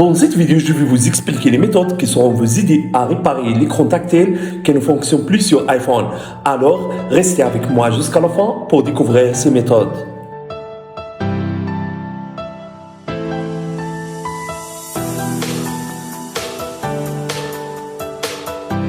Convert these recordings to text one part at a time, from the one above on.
Dans cette vidéo, je vais vous expliquer les méthodes qui seront vous aider à réparer l'écran tactile qui ne fonctionne plus sur iPhone. Alors, restez avec moi jusqu'à la fin pour découvrir ces méthodes.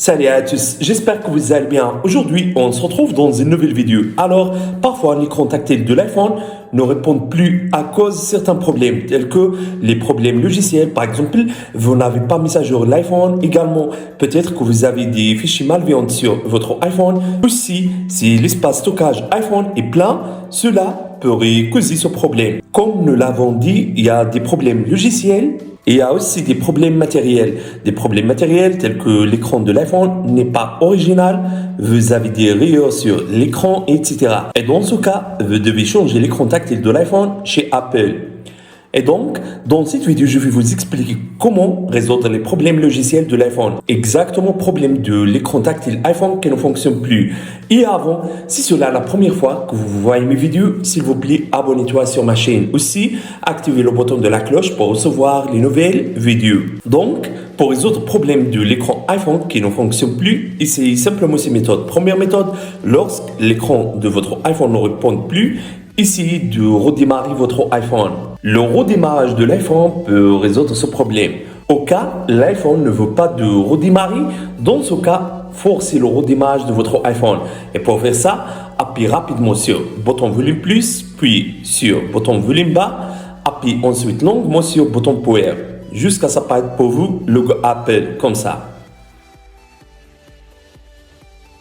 Salut à tous, j'espère que vous allez bien. Aujourd'hui, on se retrouve dans une nouvelle vidéo. Alors, parfois, l'écran tactile de l'iPhone ne répond plus à cause de certains problèmes, tels que les problèmes logiciels. Par exemple, vous n'avez pas mis à jour l'iPhone. Également, peut-être que vous avez des fichiers malveillants sur votre iPhone. Aussi, si l'espace stockage iPhone est plein, cela pourrait causer ce problème. Comme nous l'avons dit, il y a des problèmes logiciels. Et il y a aussi des problèmes matériels. Des problèmes matériels tels que l'écran de l'iPhone n'est pas original, vous avez des rayures sur l'écran, etc. Et dans ce cas, vous devez changer l'écran tactile de l'iPhone chez Apple. Et donc, dans cette vidéo, je vais vous expliquer comment résoudre les problèmes logiciels de l'iPhone. Exactement, problème de l'écran tactile iPhone qui ne fonctionne plus. Et avant, si c'est la première fois que vous voyez mes vidéos, s'il vous plaît, abonnez-toi sur ma chaîne. Aussi, activez le bouton de la cloche pour recevoir les nouvelles vidéos. Donc, pour résoudre le problème de l'écran iPhone qui ne fonctionne plus, essayez simplement ces méthodes. Première méthode, lorsque l'écran de votre iPhone ne répond plus, essayez de redémarrer votre iPhone. Le redémarrage de l'iPhone peut résoudre ce problème. Au cas où l'iPhone ne veut pas de redémarrer, dans ce cas, forcez le redémarrage de votre iPhone. Et pour faire ça, appuyez rapidement sur le bouton volume plus, puis sur le bouton volume bas, appuyez ensuite longuement sur le bouton power, jusqu'à ce qu'apparaisse pour vous le logo Apple, comme ça.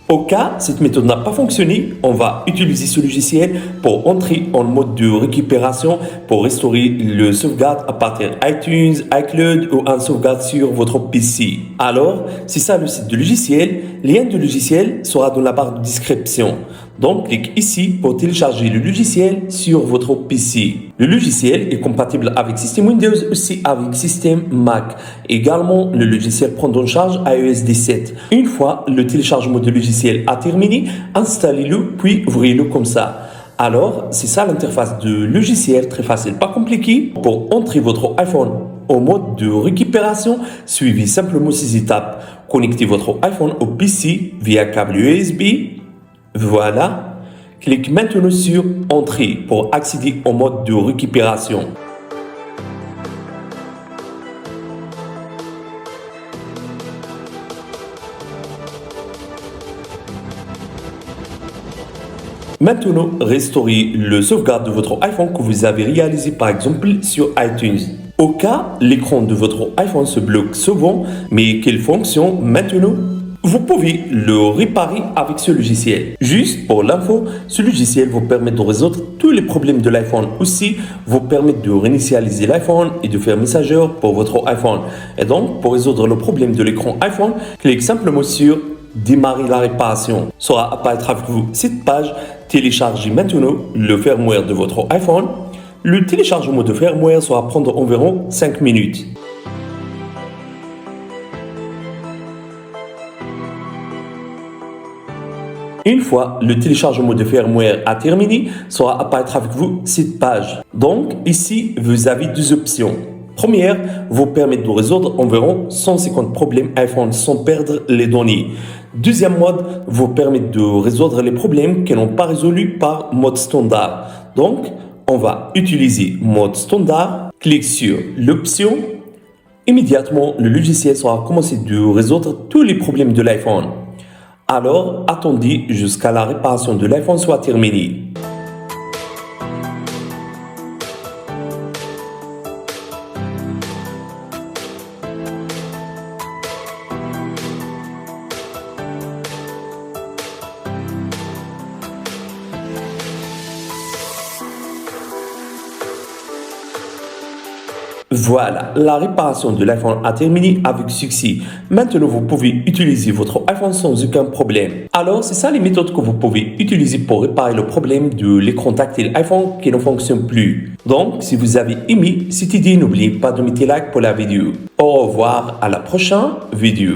Au cas où cette méthode n'a pas fonctionné, on va utiliser ce logiciel pour entrer en mode de récupération pour restaurer le sauvegarde à partir d'iTunes, iCloud ou un sauvegarde sur votre PC. Alors, c'est ça le site du logiciel. Le lien du logiciel sera dans la barre de description. Donc, cliquez ici pour télécharger le logiciel sur votre PC. Le logiciel est compatible avec système Windows, aussi avec système Mac. Également, le logiciel prend en charge iOS 17. Une fois le téléchargement du logiciel a terminé, installez-le puis ouvrez-le comme ça. Alors, c'est ça l'interface de logiciel, très facile, pas compliqué. Pour entrer votre iPhone au mode de récupération, suivez simplement ces étapes. Connectez votre iPhone au PC via câble USB. Voilà. Cliquez maintenant sur Entrée pour accéder au mode de récupération. Maintenant, restaurez le sauvegarde de votre iPhone que vous avez réalisé par exemple sur iTunes. Au cas où l'écran de votre iPhone se bloque souvent, mais qu'il fonctionne maintenant, vous pouvez le réparer avec ce logiciel. Juste pour l'info, ce logiciel vous permet de résoudre tous les problèmes de l'iPhone. Aussi, vous permet de réinitialiser l'iPhone et de faire mise à jour pour votre iPhone. Et donc, pour résoudre le problème de l'écran iPhone, cliquez simplement sur Démarrer la réparation. Sera apparaître avec vous cette page. Téléchargez maintenant le firmware de votre iPhone. Le téléchargement de firmware sera prendre environ 5 minutes. Une fois le téléchargement de firmware a terminé, sera apparaître avec vous cette page. Donc ici, vous avez deux options. Première, vous permet de résoudre environ 150 problèmes iPhone sans perdre les données. Deuxième mode, vous permet de résoudre les problèmes qui n'ont pas résolu par mode standard. Donc, on va utiliser mode standard. Clique sur l'option. Immédiatement, le logiciel sera commencé de résoudre tous les problèmes de l'iPhone. Alors, attendez jusqu'à la réparation de l'iPhone soit terminée. Voilà, la réparation de l'iPhone a terminé avec succès. Maintenant, vous pouvez utiliser votre iPhone sans aucun problème. Alors, c'est ça les méthodes que vous pouvez utiliser pour réparer le problème de l'écran tactile iPhone qui ne fonctionne plus. Donc, si vous avez aimé cette idée, n'oubliez pas de mettre like pour la vidéo. Au revoir, à la prochaine vidéo.